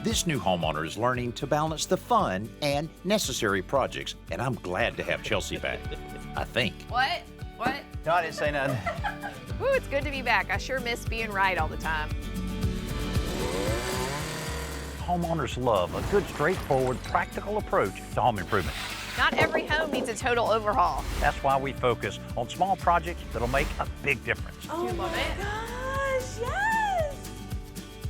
This new homeowner is learning to balance the fun and necessary projects, and I'm glad to have Chelsea back. I think. What? What? No, I didn't say nothing. Ooh, it's good to be back. I sure miss being right all the time. Homeowners love a good, straightforward, practical approach to home improvement. Not every home needs a total overhaul. That's why we focus on small projects that'll make a big difference. Oh, you love it? Gosh, yes!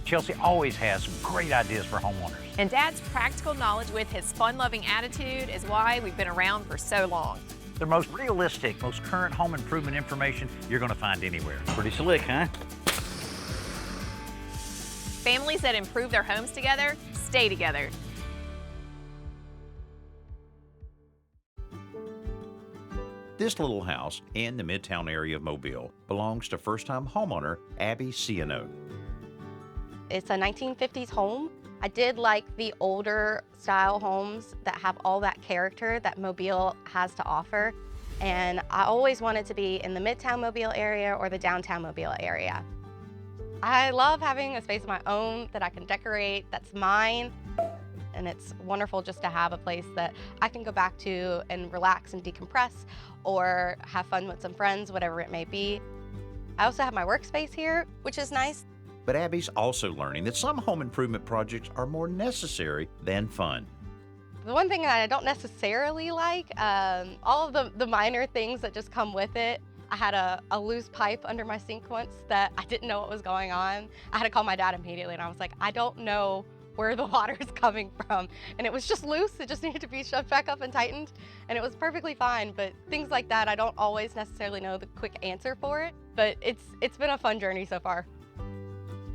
Chelsea always has some great ideas for homeowners. And Dad's practical knowledge with his fun-loving attitude is why we've been around for so long. The most realistic, most current home improvement information you're going to find anywhere. Pretty slick, huh? Families that improve their homes together stay together. This little house in the Midtown area of Mobile belongs to first-time homeowner Abby Ciano. It's a 1950s home. I did like the older style homes that have all that character that Mobile has to offer. And I always wanted to be in the Midtown Mobile area or the downtown Mobile area. I love having a space of my own that I can decorate, that's mine. And it's wonderful just to have a place that I can go back to and relax and decompress or have fun with some friends, whatever it may be. I also have my workspace here, which is nice. But Abby's also learning that some home improvement projects are more necessary than fun. The one thing that I don't necessarily like, all of the minor things that just come with it. I had a loose pipe under my sink once that I didn't know what was going on. I had to call my dad immediately and I was like, I don't know where the water is coming from. And it was just loose, it just needed to be shoved back up and tightened. And it was perfectly fine, but things like that, I don't always necessarily know the quick answer for it. But it's been a fun journey so far.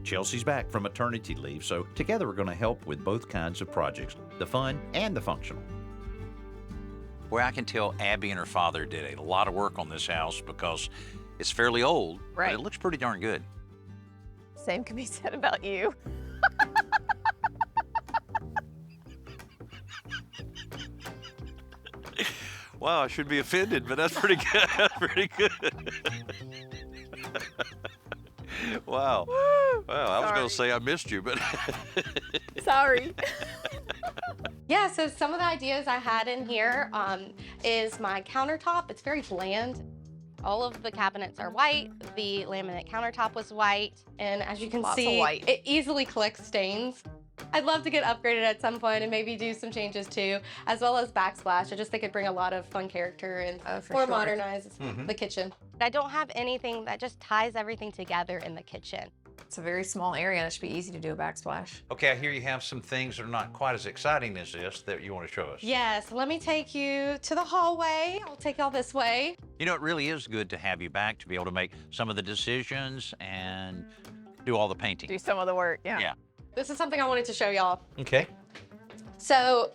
Chelsea's back from maternity leave, so together we're going to help with both kinds of projects, the fun and the functional. Where I can tell Abby and her father did a lot of work on this house because it's fairly old, Right. but it looks pretty darn good. Same can be said about you. Wow, I should be offended, but that's pretty good. That's pretty good. Wow. Well, I was going to say I missed you, but Sorry. Yeah, so some of the ideas I had in here is my countertop. It's very bland. All of the cabinets are white. The laminate countertop was white. And as you can Lots of see, white. it easily collects stains. I'd love to get upgraded at some point and maybe do some changes too, as well as backsplash. I just think it'd bring a lot of fun character and for more sure. modernize the kitchen. I don't have anything that just ties everything together in the kitchen. It's a very small area and it should be easy to do a backsplash. okay, I hear you have some things that are not quite as exciting as this that you want to show us. Yes, let me take you to the hallway. I'll take y'all this way. You know, it really is good to have you back to be able to make some of the decisions and do all the painting. Do some of the work, yeah. Yeah. This is something I wanted to show y'all. Okay. So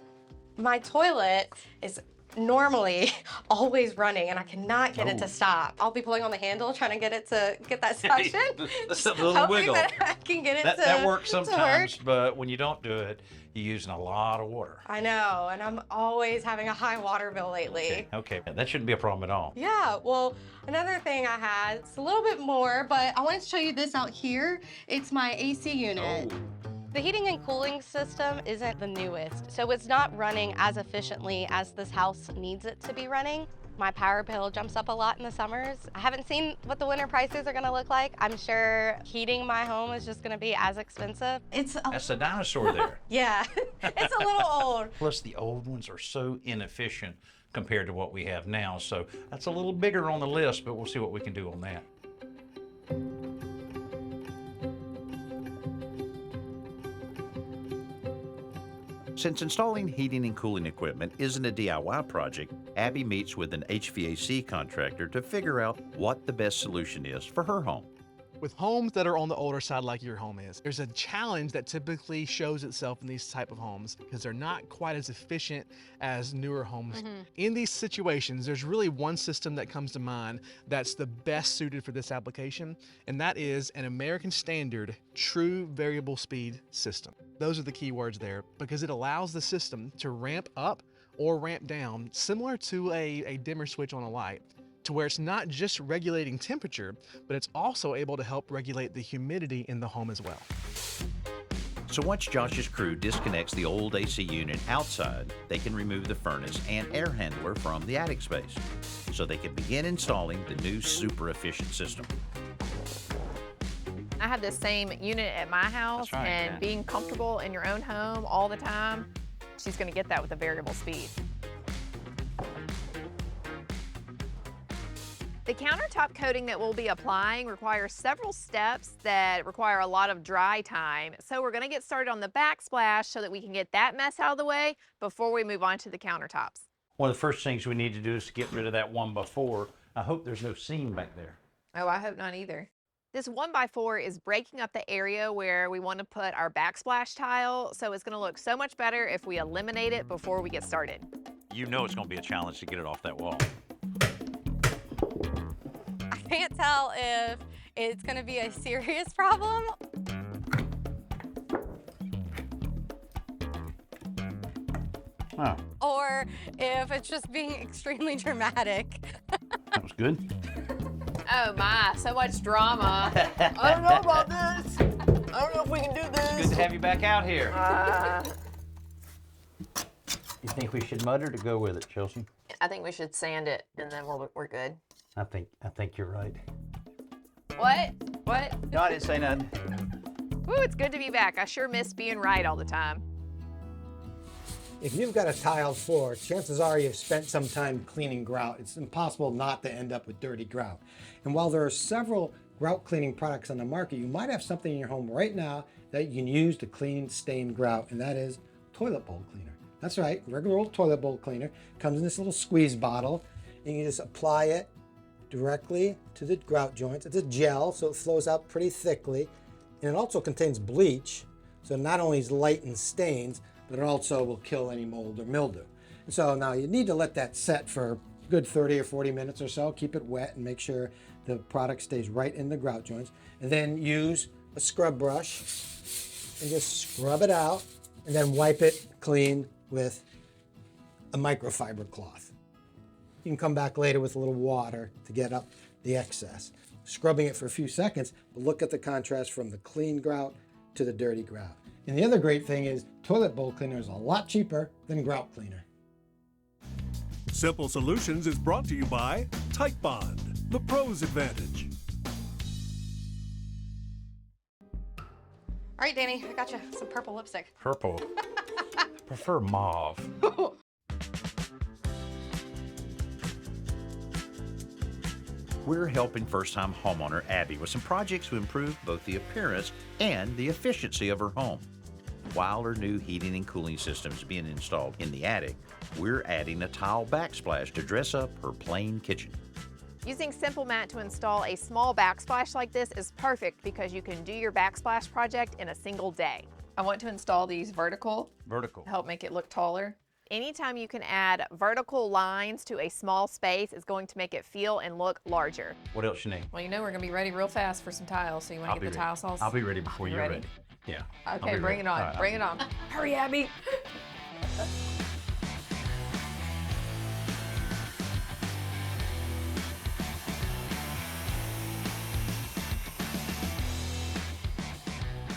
my toilet is normally always running and I cannot get it to stop. I'll be pulling on the handle trying to get it to get that suction. That's a little Hoping wiggle. that I can get it That works to work. sometimes, but when you don't do it, you're using a lot of water. I know, and I'm always having a high water bill lately. Okay, that shouldn't be a problem at all. Yeah, well, another thing I had, it's a little bit more, but I wanted to show you this out here. It's my AC unit. The heating and cooling system isn't the newest, so it's not running as efficiently as this house needs it to be running. My power bill jumps up a lot in the summers. I haven't seen what the winter prices are gonna look like. I'm sure heating my home is just gonna be as expensive. That's a dinosaur there. Yeah, it's a little old. Plus, the old ones are so inefficient compared to what we have now. So that's a little bigger on the list, but we'll see what we can do on that. Since installing heating and cooling equipment isn't a DIY project, Abby meets with an HVAC contractor to figure out what the best solution is for her home. With homes that are on the older side like your home is, there's a challenge that typically shows itself in these type of homes because they're not quite as efficient as newer homes. In these situations, there's really one system that comes to mind that's the best suited for this application, and that is an American Standard True Variable Speed System. Those are the key words there because it allows the system to ramp up or ramp down similar to a dimmer switch on a light, to where it's not just regulating temperature, but it's also able to help regulate the humidity in the home as well. So once Josh's crew disconnects the old AC unit outside, they can remove the furnace and air handler from the attic space, so they can begin installing the new super efficient system. I have the same unit at my house, That's right, and yeah. being comfortable in your own home all the time, she's gonna get that with a variable speed. The countertop coating that we'll be applying requires several steps that require a lot of dry time. So we're gonna get started on the backsplash so that we can get that mess out of the way before we move on to the countertops. One of the first things we need to do is to get rid of that 1x4. I hope there's no seam back there. Oh, I hope not either. This 1x4 is breaking up the area where we want to put our backsplash tile, so it's gonna look so much better if we eliminate it before we get started. You know it's going to be a challenge to get it off that wall. I can't tell if it's going to be a serious problem. Oh, Or if it's just being extremely dramatic. that was good. Oh my, so much drama. I don't know about this. I don't know if we can do this. Good to have you back out here. Uh, You think we should mud or to go with it, Chelsea? I think we should sand it and then we're good. I think you're right. What? What? No, I didn't say nothing. Woo, it's good to be back. I sure miss being right all the time. If you've got a tiled floor, chances are you've spent some time cleaning grout. It's impossible not to end up with dirty grout. And while there are several grout cleaning products on the market, you might have something in your home right now that you can use to clean stained grout, and that is toilet bowl cleaner. That's right, regular old toilet bowl cleaner. Comes in this little squeeze bottle, and you just apply it directly to the grout joints. It's a gel, so it flows out pretty thickly, and it also contains bleach, so not only is light and stains, but it also will kill any mold or mildew. And so now you need to let that set for a good 30 or 40 minutes or so. Keep it wet and make sure the product stays right in the grout joints. And then use a scrub brush and just scrub it out, and then wipe it clean with a microfiber cloth. You can come back later with a little water to get up the excess. Scrubbing it for a few seconds, but look at the contrast from the clean grout to the dirty grout. And the other great thing is toilet bowl cleaner is a lot cheaper than grout cleaner. Simple Solutions is brought to you by Tight Bond, the pro's advantage. All right, Danny, I got you some purple lipstick. Purple. I prefer mauve. We're helping first-time homeowner Abby with some projects to improve both the appearance and the efficiency of her home. While her new heating and cooling system is being installed in the attic, we're adding a tile backsplash to dress up her plain kitchen. Using Simple Mat to install a small backsplash like this is perfect because you can do your backsplash project in a single day. I want to install these vertical Vertical. to help make it look taller. Anytime you can add vertical lines to a small space is going to make it feel and look larger. What else you need? Well, you know we're gonna be ready real fast for some tiles, so you wanna I'll get be the ready. tile saws? I'll be ready before you're ready. ready. Yeah. I'll Okay, be bring ready. it on, All right, bring it on. Hurry, Abby.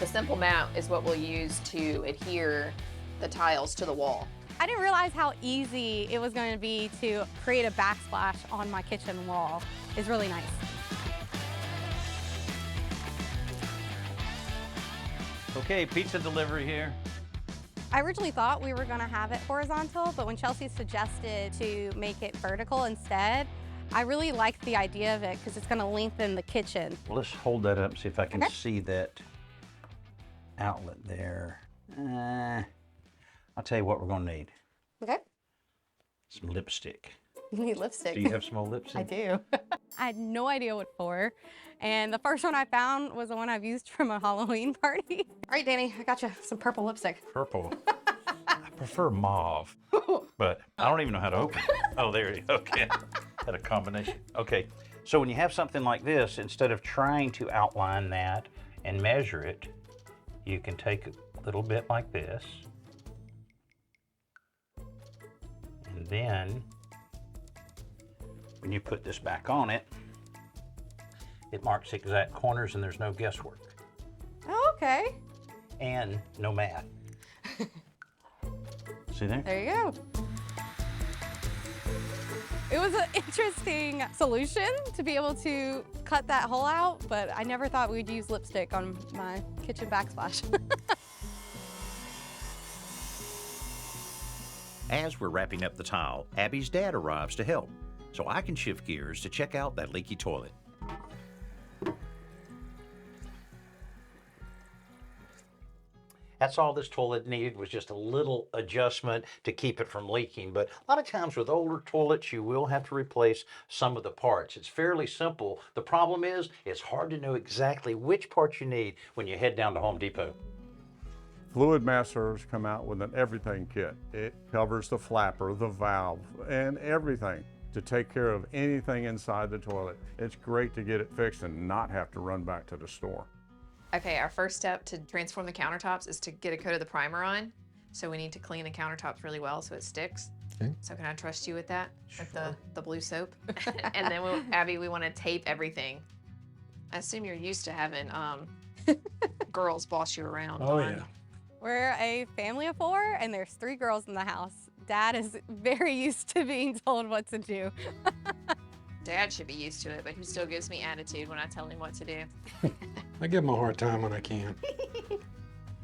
The Simple Mat is what we'll use to adhere the tiles to the wall. I didn't realize how easy it was going to be to create a backsplash on my kitchen wall. It's really nice. Okay, pizza delivery here. I originally thought we were going to have it horizontal, but when Chelsea suggested to make it vertical instead, I really liked the idea of it because it's going to lengthen the kitchen. Well, let's hold that up and see if I can Okay. see that outlet there. I'll tell you what we're gonna need. Okay. Some lipstick. You need lipstick. Do you have some more lipstick? I do. I had no idea what for. And the first one I found was the one I've used from a Halloween party. All right, Danny, I got you some purple lipstick. Purple. I prefer mauve, but I don't even know how to open it. Oh, there it is. Okay. Had a combination. Okay. So when you have something like this, instead of trying to outline that and measure it, you can take a little bit like this. And then when you put this back on it, it marks exact corners and there's no guesswork. Oh, okay. and no math. See there? There you go. It was an interesting solution to be able to cut that hole out, but I never thought we'd use lipstick on my kitchen backsplash. As we're wrapping up the tile, Abby's dad arrives to help, so I can shift gears to check out that leaky toilet. That's all this toilet needed, was just a little adjustment to keep it from leaking. But a lot of times with older toilets, you will have to replace some of the parts. It's fairly simple. The problem is, it's hard to know exactly which parts you need when you head down to Home Depot. Fluid Masters come out with an everything kit. It covers the flapper, the valve, and everything to take care of anything inside the toilet. It's great to get it fixed and not have to run back to the store. Okay, our first step to transform the countertops is to get a coat of the primer on. So we need to clean the countertops really well so it sticks. Okay. So can I trust you with that? With the blue soap? And then, Abby, we want to tape everything. I assume you're used to having girls boss you around. Oh, yeah. We're a family of 4, and there's 3 girls in the house. Dad is very used to being told what to do. Dad should be used to it, but he still gives me attitude when I tell him what to do. I give him a hard time when I can't.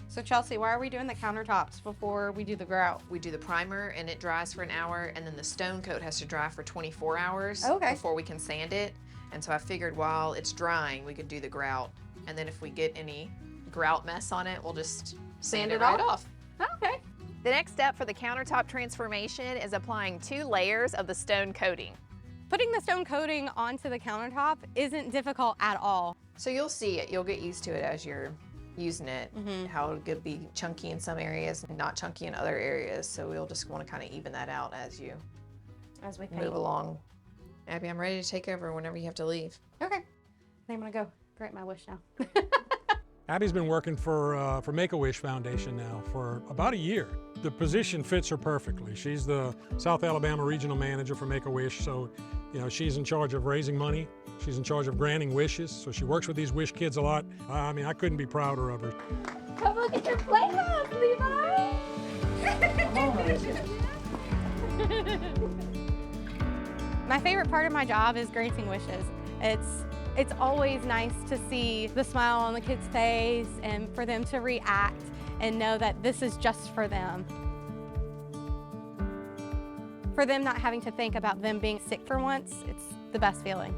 So Chelsea, why are we doing the countertops before we do the grout? We do the primer and it dries for an hour, and then the stone coat has to dry for 24 hours Okay. before we can sand it. And so I figured while it's drying, we could do the grout. And then if we get any grout mess on it, we'll just sand it right off. Okay. The next step for the countertop transformation is applying 2 layers of the stone coating. Putting the stone coating onto the countertop isn't difficult at all. So you'll see it, you'll get used to it as you're using it, how it could be chunky in some areas and not chunky in other areas. So we'll just want to kind of even that out as we move along. Abby, I'm ready to take over whenever you have to leave. Okay. I'm gonna go grant my wish now. Abby's been working for Make-A-Wish Foundation now for about a year. The position fits her perfectly. She's the South Alabama Regional Manager for Make-A-Wish, so she's in charge of raising money. She's in charge of granting wishes, so she works with these wish kids a lot. I mean, I couldn't be prouder of her. Come look at your playhouse, Levi. My favorite part of my job is granting wishes. It's always nice to see the smile on the kid's face and for them to react and know that this is just for them. For them not having to think about them being sick for once, it's the best feeling.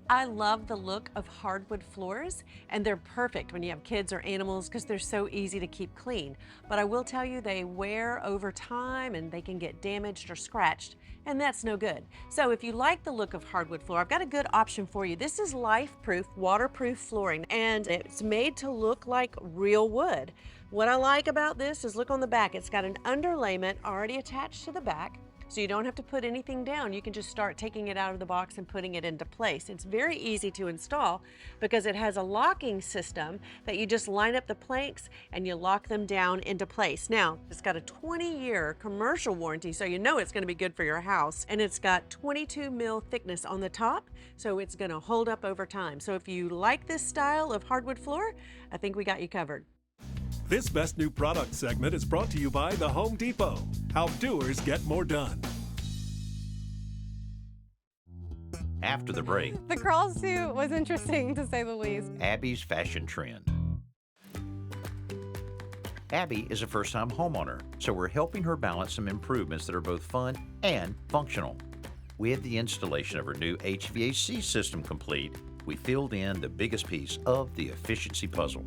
I love the look of hardwood floors, and they're perfect when you have kids or animals because they're so easy to keep clean. But I will tell you, they wear over time and they can get damaged or scratched, and that's no good. So if you like the look of hardwood floor, I've got a good option for you. This is life-proof, waterproof flooring, and it's made to look like real wood. What I like about this is look on the back. It's got an underlayment already attached to the back. So you don't have to put anything down. You can just start taking it out of the box and putting it into place. It's very easy to install because it has a locking system that you just line up the planks and you lock them down into place. Now, it's got a 20-year commercial warranty, so you know it's gonna be good for your house. And it's got 22 mil thickness on the top, so it's gonna hold up over time. So if you like this style of hardwood floor, I think we got you covered. This Best New Product segment is brought to you by the Home Depot. How doers get more done. After the break, The crawl suit was interesting to say the least. Abby's fashion trend. Abby is a first-time homeowner, so we're helping her balance some improvements that are both fun and functional. With the installation of her new HVAC system complete, we filled in the biggest piece of the efficiency puzzle.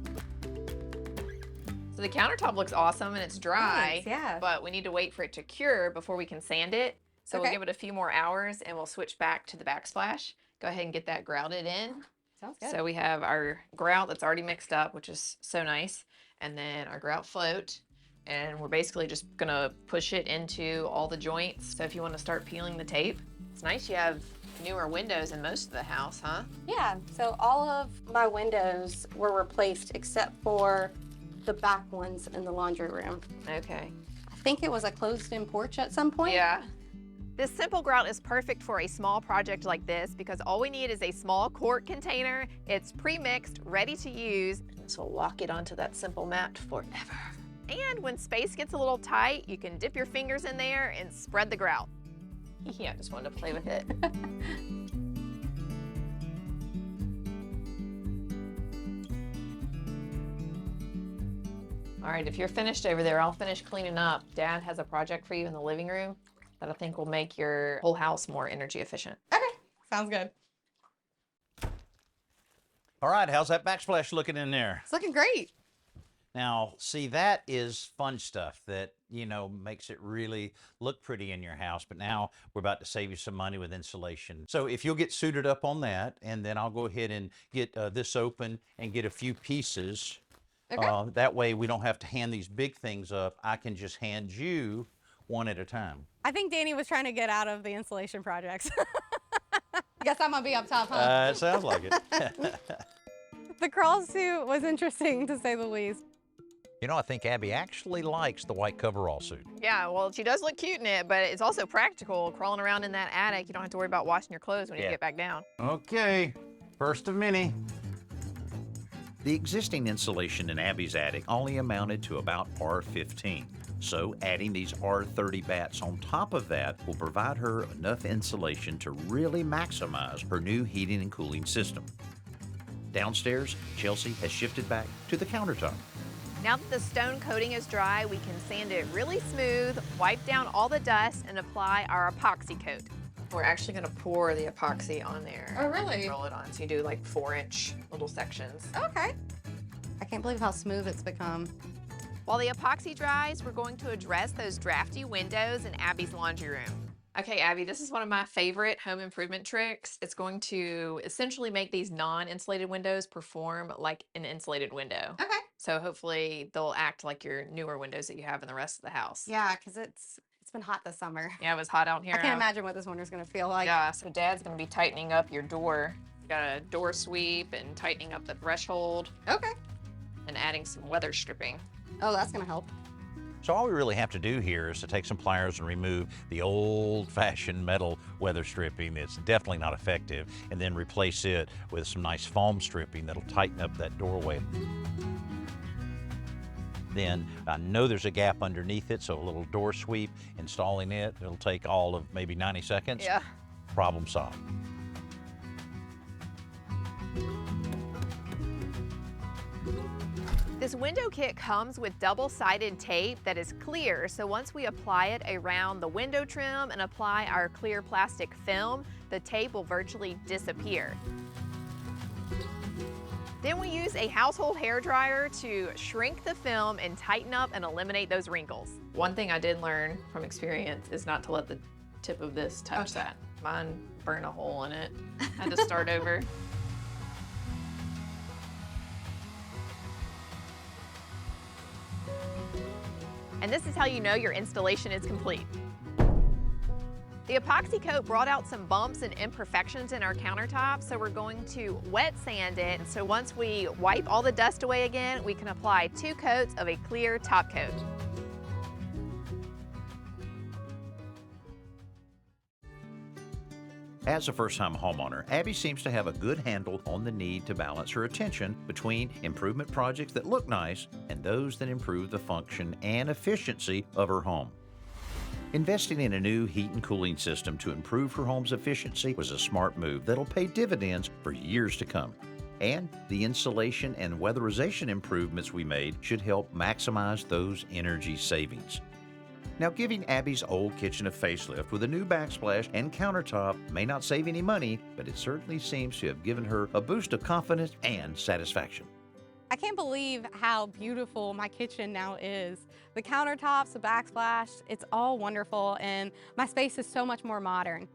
So the countertop looks awesome and it's dry, Nice, yeah. but we need to wait for it to cure before we can sand it. So we'll Okay. give it a few more hours and we'll switch back to the backsplash. Go ahead and get that grouted in. Sounds good. So we have our grout that's already mixed up, which is so nice, and then our grout float. And we're basically just gonna push it into all the joints. So if you wanna start peeling the tape, it's nice you have newer windows in most of the house, huh? Yeah, so all of my windows were replaced except for the back ones in the laundry room. Okay. I think it was a closed-in porch at some point. Yeah. This simple grout is perfect for a small project like this because all we need is a small quart container. It's pre-mixed, ready to use. This will lock it onto that simple mat forever. And when space gets a little tight, you can dip your fingers in there and spread the grout. Yeah, I just wanted to play with it. All right, if you're finished over there, I'll finish cleaning up. Dad has a project for you in the living room that I think will make your whole house more energy efficient. Okay, sounds good. All right, how's that backsplash looking in there? It's looking great. Now, see, that is fun stuff that, you know, makes it really look pretty in your house. But now we're about to save you some money with insulation. So if you'll get suited up on that, and then I'll go ahead and get this open and get a few pieces. Okay. That way we don't have to hand these big things up. I can just hand you one at a time. I think Danny was trying to get out of the installation projects. Guess I'm gonna be up top, huh? It sounds like it. The crawl suit was interesting, to say the least. You know, I think Abby actually likes the white coverall suit. Yeah, well, she does look cute in it, but it's also practical. Crawling around in that attic, you don't have to worry about washing your clothes when you get back down. Okay, first of many. The existing insulation in Abby's attic only amounted to about R15. So adding these R30 bats on top of that will provide her enough insulation to really maximize her new heating and cooling system. Downstairs, Chelsea has shifted back to the countertop. Now that the stone coating is dry, we can sand it really smooth, wipe down all the dust, and apply our epoxy coat. We're actually gonna pour the epoxy on there. Oh, really? And roll it on, so you do like 4-inch little sections. Okay. I can't believe how smooth it's become. While the epoxy dries, we're going to address those drafty windows in Abby's laundry room. Okay, Abby, this is one of my favorite home improvement tricks. It's going to essentially make these non-insulated windows perform like an insulated window. Okay. So hopefully they'll act like your newer windows that you have in the rest of the house. Yeah, because it's been hot this summer. Yeah, it was hot out here. I can't imagine what this winter's gonna feel like. Yeah, so Dad's gonna be tightening up your door. You got a door sweep and tightening up the threshold. Okay. And adding some weather stripping. Oh, that's gonna help. So all we really have to do here is to take some pliers and remove the old-fashioned metal weather stripping. It's definitely not effective, and then replace it with some nice foam stripping that'll tighten up that doorway. Then I know there's a gap underneath it, so a little door sweep, installing it, it'll take all of maybe 90 seconds. Yeah. Problem solved. This window kit comes with double-sided tape that is clear, so once we apply it around the window trim and apply our clear plastic film, the tape will virtually disappear. Then we use a household hairdryer to shrink the film and tighten up and eliminate those wrinkles. One thing I did learn from experience is not to let the tip of this touch that. Mine burned a hole in it. I had to start over. And this is how you know your installation is complete. The epoxy coat brought out some bumps and imperfections in our countertop, so we're going to wet sand it. So once we wipe all the dust away again, we can apply 2 coats of a clear top coat. As a first-time homeowner, Abby seems to have a good handle on the need to balance her attention between improvement projects that look nice and those that improve the function and efficiency of her home. Investing in a new heat and cooling system to improve her home's efficiency was a smart move that'll pay dividends for years to come. And the insulation and weatherization improvements we made should help maximize those energy savings. Now, giving Abby's old kitchen a facelift with a new backsplash and countertop may not save any money, but it certainly seems to have given her a boost of confidence and satisfaction. I can't believe how beautiful my kitchen now is. The countertops, the backsplash, it's all wonderful, and my space is so much more modern.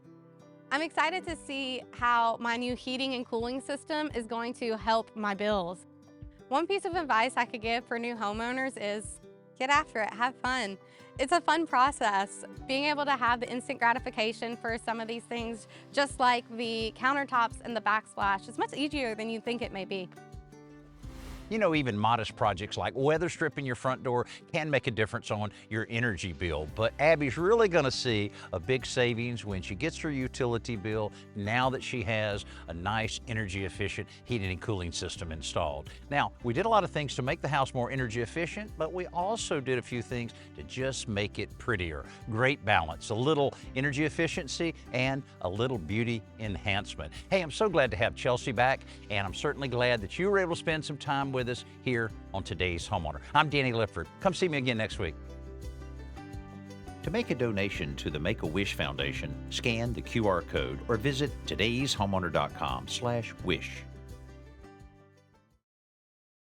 I'm excited to see how my new heating and cooling system is going to help my bills. One piece of advice I could give for new homeowners is get after it, have fun. It's a fun process. Being able to have the instant gratification for some of these things, just like the countertops and the backsplash, is much easier than you think it may be. You know, even modest projects like weather stripping your front door can make a difference on your energy bill. But Abby's really going to see a big savings when she gets her utility bill now that she has a nice energy efficient heating and cooling system installed. Now, we did a lot of things to make the house more energy efficient, but we also did a few things to just make it prettier. Great balance, a little energy efficiency and a little beauty enhancement. Hey, I'm so glad to have Chelsea back, and I'm certainly glad that you were able to spend some time with us here on Today's Homeowner. I'm Danny Lipford. Come see me again next week. To make a donation to the Make-A-Wish Foundation, scan the QR code or visit todayshomeowner.com/wish.